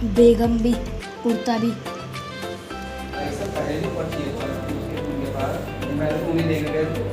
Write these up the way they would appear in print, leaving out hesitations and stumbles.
बेगम भी, कुर्ता भी। ऐसा पहले पड़ती है उनके पास मैं तो उन्हें देख गए थे।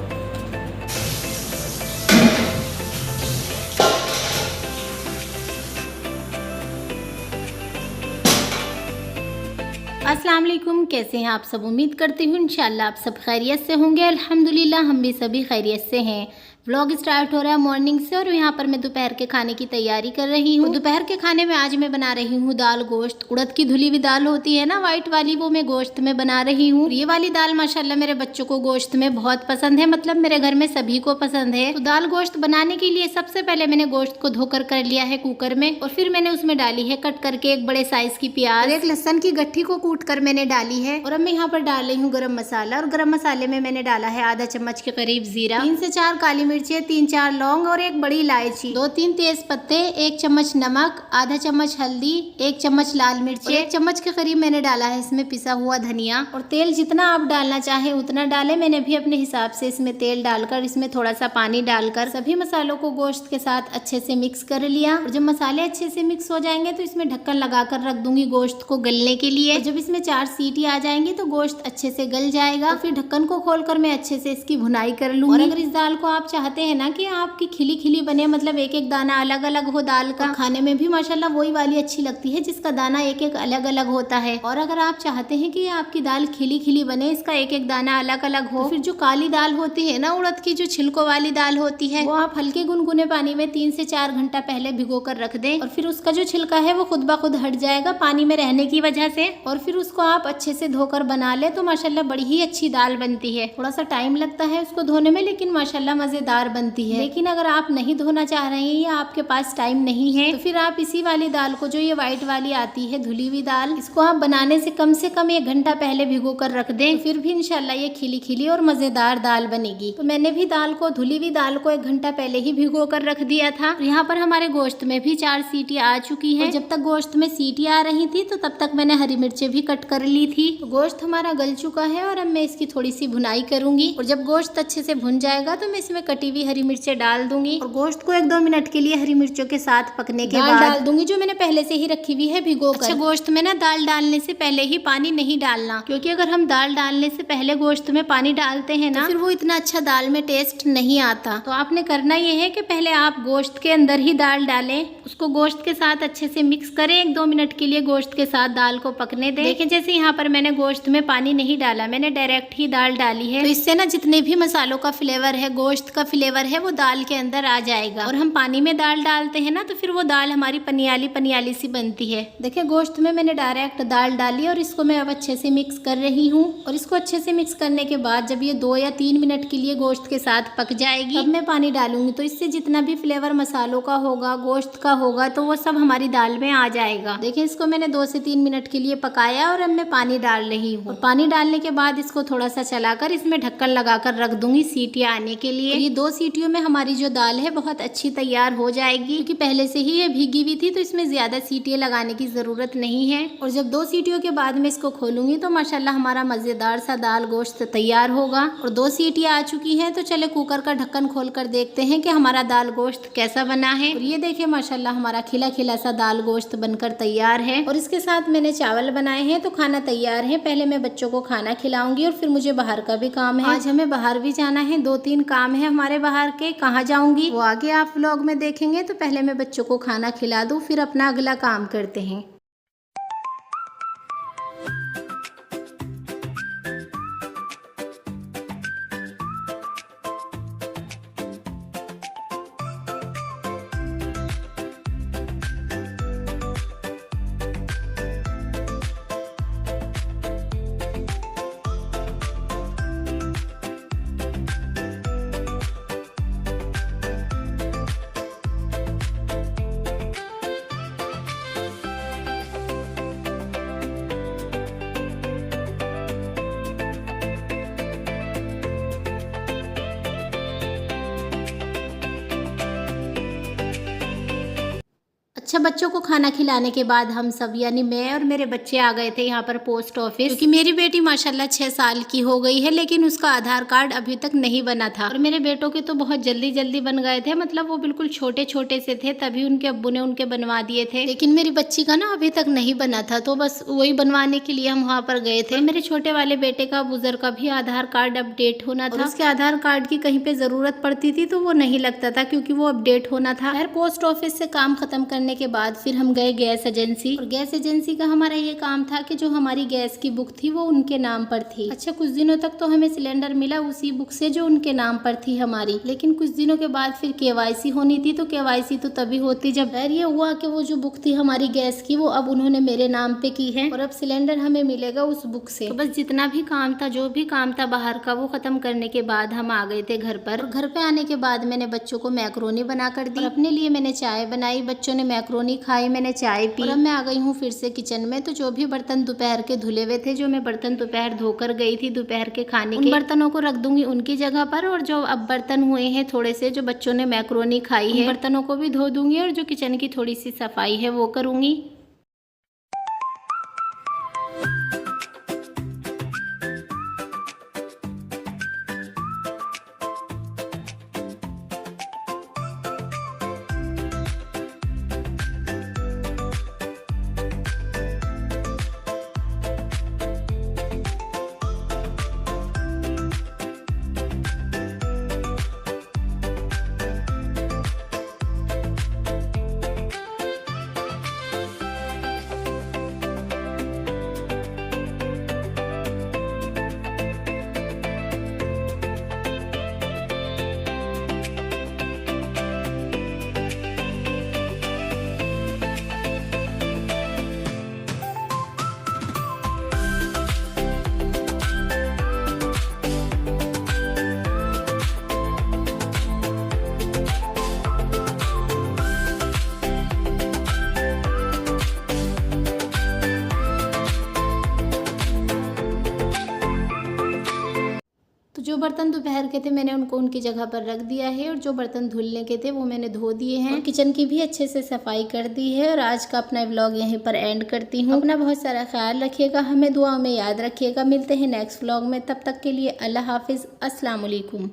अस्सलाम वालेकुम, कैसे हैं आप सब। उम्मीद करती हूँ इंशाल्लाह आप सब खैरियत से होंगे। अल्हम्दुलिल्लाह हम भी सभी खैरियत से हैं। व्लॉग स्टार्ट हो रहा है मॉर्निंग से और यहाँ पर मैं दोपहर के खाने की तैयारी कर रही हूँ। दोपहर के खाने में आज मैं बना रही हूँ दाल गोश्त। उड़द की धुली हुई दाल होती है ना वाइट वाली, वो मैं गोश्त में बना रही हूँ। ये वाली दाल माशाल्लाह मेरे बच्चों को गोश्त में बहुत पसंद है, मतलब मेरे घर में सभी को पसंद है। तो दाल गोश्त बनाने के लिए सबसे पहले मैंने गोश्त को धोकर कर लिया है कुकर में, और फिर मैंने उसमें डाली है कट करके एक बड़े साइज की प्याज, एक लहसुन की गट्ठी को कूट कर मैंने डाली है। और अब मैं यहाँ पर डाल रही हूँ गरम मसाला, और गरम मसाले में मैंने डाला है आधा चम्मच के करीब जीरा, 3 से 4 काली मिर्चें, 3-4 लौंग और एक बड़ी इलायची, 2-3 तेज पत्ते, 1 चम्मच नमक, आधा चम्मच हल्दी, 1 चम्मच लाल मिर्च, 1 चम्मच के करीब मैंने डाला है इसमें पिसा हुआ धनिया। और तेल जितना आप डालना चाहें उतना डालें। मैंने भी अपने हिसाब से इसमें तेल डालकर इसमें थोड़ा सा पानी डालकर सभी मसालों को गोश्त के साथ अच्छे से मिक्स कर लिया। और जब मसाले अच्छे से मिक्स हो जाएंगे तो इसमें ढक्कन लगाकर रख दूंगी गोश्त को गलने के लिए। और जब इसमें 4 सीटी आ जाएंगी तो गोश्त अच्छे से गल जाएगा। फिर ढक्कन को खोलकर मैं अच्छे से इसकी भुनाई कर लूंगी। और अगर इस दाल को आप चाहते हैं ना कि आपकी खिली खिली बने, मतलब एक एक दाना अलग अलग हो दाल का, खाने में भी माशाल्लाह वही वाली अच्छी लगती है जिसका दाना एक एक अलग अलग होता है। और अगर आप चाहते हैं कि आपकी दाल खिली खिली बने, इसका एक एक दाना अलग अलग हो, तो फिर जो काली दाल होती है ना उड़द की, जो छिलकों वाली दाल होती है, वो आप हल्के गुनगुने पानी में 3 से 4 घंटा पहले भिगो कर रख दें। और फिर उसका जो छिलका है वो खुद ब खुद हट जाएगा पानी में रहने की वजह से। और फिर उसको आप अच्छे से धोकर बना ले तो माशाल्लाह बड़ी ही अच्छी दाल बनती है। थोड़ा सा टाइम लगता है उसको धोने में, लेकिन माशाल्लाह मजेदार बनती है। लेकिन अगर आप नहीं धोना चाह रहे हैं या आपके पास टाइम नहीं है तो फिर आप इसी वाली दाल को, जो ये व्हाइट वाली आती है धुली हुई दाल, इसको आप बनाने से कम 1 घंटा पहले भिगो कर रख दें। तो फिर भी इंशाल्लाह ये खिली खिली और मजेदार दाल बनेगी। तो मैंने भी दाल को, धुली हुई दाल को 1 घंटा पहले ही भिगो कर रख दिया था। यहाँ पर हमारे गोश्त में भी 4 सीटी आ चुकी है। जब तक गोश्त में सीटी आ रही थी तो तब तक मैंने हरी मिर्चें भी कट कर ली थी। तो गोश्त हमारा गल चुका है और अब मैं इसकी थोड़ी सी भुनाई करूंगी। और जब गोश्त अच्छे से भुन जाएगा तो मैं इसमें कटी हुई हरी मिर्चें डाल दूंगी। और गोश्त को 1-2 मिनट के लिए हरी मिर्चों के साथ पकने के बाद डाल दूंगी जो मैंने पहले से ही रखी हुई है भिगो कर। अच्छा, गोश्त में ना दाल डालने से पहले ही पानी नहीं डालना, क्योंकि अगर हम दाल डालने से पहले गोश्त में पानी डालते हैं ना तो फिर वो इतना अच्छा दाल में टेस्ट नहीं आता। तो आपने करना ये है कि पहले आप गोश्त के अंदर ही दाल डालें, उसको गोश्त के साथ अच्छे से मिक्स करें, 1-2 मिनट के लिए गोश्त के साथ दाल को पकने दें। देखें जैसे यहाँ पर मैंने गोश्त में पानी नहीं डाला, मैंने डायरेक्ट ही दाल डाली है। तो इससे ना जितने भी मसालों का फ्लेवर है, गोश्त का फ्लेवर है, वो दाल के अंदर आ जाएगा। और हम पानी में दाल डालते हैं ना तो फिर वो दाल हमारी पनियाली पनियाली सी बनती है। देखिए गोश्त में मैंने डायरेक्ट दाल डाली और इसको मैं अब अच्छे से मिक्स कर रही हूँ। और इसको अच्छे से मिक्स करने के बाद जब ये 2 या 3 मिनट के लिए गोश्त के साथ पक जाएगी तब मैं पानी डालूंगी। तो इससे जितना भी फ्लेवर मसालों का होगा, गोश्त का होगा, तो वो सब हमारी दाल में आ जाएगा। देखिए इसको मैंने 2 से 3 मिनट के लिए पकाया और अब मैं पानी डाल रही हूँ। और पानी डालने के बाद इसको थोड़ा सा चलाकर इसमें ढक्कन लगाकर रख दूंगी सीटियाँ आने के लिए। ये 2 सीटियों में हमारी जो दाल है बहुत अच्छी तैयार हो जाएगी, क्योंकि पहले से ही ये भीगी हुई थी तो इसमें ज्यादा सीटियाँ लगाने की जरूरत नहीं है। और जब 2 सीटियों के बाद मैं इसको खोलूंगी तो माशाल्लाह हमारा मजेदार सा दाल गोश्त तैयार होगा। और 2 सीटियाँ आ चुकी हैं तो चले कुकर का ढक्कन खोलकर देखते हैं कि हमारा दाल गोश्त कैसा बना है। और ये देखिए माशाल्लाह हमारा खिला खिला सा दाल गोश्त बनकर तैयार है। और इसके साथ मैंने चावल बनाए हैं तो खाना तैयार है। पहले मैं बच्चों को खाना खिलाऊंगी और फिर मुझे बाहर का भी काम है। आज हमें बाहर भी जाना है, 2-3 काम है हमारे बाहर के। कहाँ जाऊंगी वो आगे आप व्लॉग में देखेंगे। तो पहले मैं बच्चों को खाना खिला दूं, फिर अपना अगला काम करते हैं। अच्छा, बच्चों को खाना खिलाने के बाद हम सब यानी मैं और मेरे बच्चे आ गए थे यहाँ पर पोस्ट ऑफिस, क्योंकि मेरी बेटी माशाल्लाह 6 साल की हो गई है, लेकिन उसका आधार कार्ड अभी तक नहीं बना था। और मेरे बेटों के तो बहुत जल्दी जल्दी बन गए थे, मतलब वो बिल्कुल छोटे छोटे से थे, तभी उनके अब्बू ने उनके बनवा दिए थे। लेकिन मेरी बच्ची का ना अभी तक नहीं बना था, तो बस वही बनवाने के लिए हम वहाँ पर गए थे। मेरे छोटे वाले बेटे का बुजुर्ग का भी आधार कार्ड अपडेट होना था। उसके आधार कार्ड की कहीं पे जरूरत पड़ती थी तो वो नहीं लगता था, क्योंकि वो अपडेट होना था। फिर पोस्ट ऑफिस से काम खत्म करने के बाद फिर हम गए गैस एजेंसी, और गैस एजेंसी का हमारा ये काम था कि जो हमारी गैस की बुक थी वो उनके नाम पर थी। अच्छा, कुछ दिनों तक तो हमें सिलेंडर मिला उसी बुक से जो उनके नाम पर थी हमारी, लेकिन कुछ दिनों के बाद फिर केवाईसी होनी थी। तो केवाईसी तो तभी होती जब फिर ये हुआ कि वो जो बुक थी हमारी गैस की वो अब उन्होंने मेरे नाम पे की है, और अब सिलेंडर हमें मिलेगा उस बुक से। तो बस जितना भी काम था, जो भी काम था बाहर का, वो खत्म करने के बाद हम आ गए थे घर पर। और घर पे आने के बाद मैंने बच्चों को मैक्रोनी बना कर दी, अपने लिए मैंने चाय बनाई, बच्चों ने मैक्रोनी खाई, मैंने चाय पी। और अब मैं आ गई हूँ फिर से किचन में। तो जो भी बर्तन दोपहर के धुले हुए थे, जो मैं बर्तन दोपहर धोकर गई थी दोपहर के खाने के, उन बर्तनों को रख दूंगी उनकी जगह पर, और जो अब बर्तन हुए हैं थोड़े से जो बच्चों ने मैक्रोनी खाई है, बर्तनों को भी धो दूंगी, और जो किचन की थोड़ी सी सफाई है वो करूंगी। तो जो बर्तन दोपहर के थे मैंने उनको उनकी जगह पर रख दिया है, और जो बर्तन धुलने के थे वो मैंने धो दिए हैं, और किचन की भी अच्छे से सफाई कर दी है। और आज का अपना व्लॉग यहीं पर एंड करती हूँ। अपना बहुत सारा ख्याल रखिएगा, हमें दुआओं में याद रखिएगा। मिलते हैं नेक्स्ट व्लॉग में, तब तक के लिए अल्लाह हाफिज़, अस्सलाम वालेकुम।